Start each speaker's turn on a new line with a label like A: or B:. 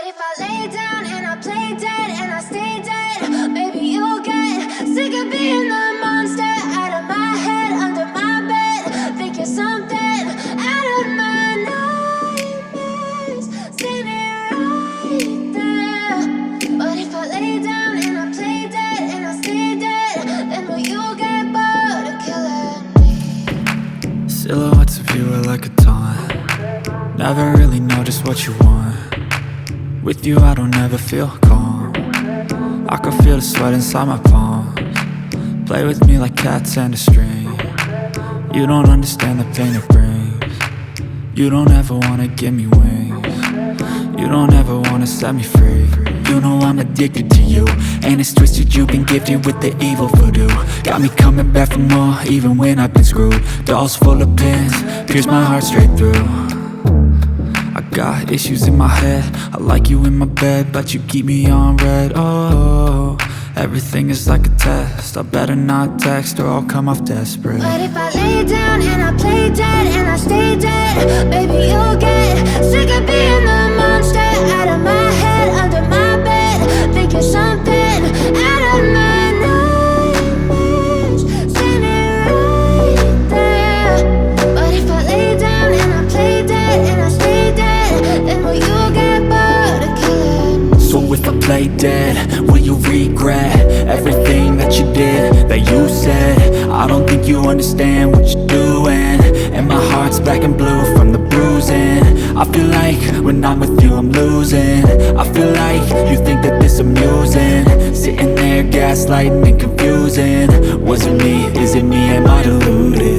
A: if I lay down and I play dead and I stay dead, maybe you'll get sick of being the monster out of my head, under my bed. Think you're something out of my nightmares, standing right there. But if I lay down and I play dead and I stay dead, then will you get bored of killing me?
B: Silhouettes of you are like a taunt. Never really know just what you want. With you I don't ever feel calm. I can feel the sweat inside my palms. Play with me like cats and a string. You don't understand the pain it brings. You don't ever wanna give me wings. You don't ever wanna set me free. You know I'm addicted to you, and it's twisted, you've been gifted with the evil voodoo. Got me coming back for more, even when I've been screwed. Dolls full of pins, pierce my heart straight through. I got issues in my head, I like you in my bed, but you keep me on red. Oh, everything is like a test, I better not text or I'll come off desperate.
A: But if I lay down and I play dead and I stay dead, baby you'll get sick of being the monster out of my head, under my bed. Think you're something out of my nightmares, standing right there. But if I lay down and I play dead and I stay dead, then will you get bored of killing me?
B: So if I play dead, will you regret everything that you did, that you said? I don't think you understand what you're doing, and my heart's black and blue from the bruising. I feel like when I'm with you I'm losing. I feel like you think that this amusing, sitting there gaslighting and confusing. Was it me? Is it me? Am I deluded?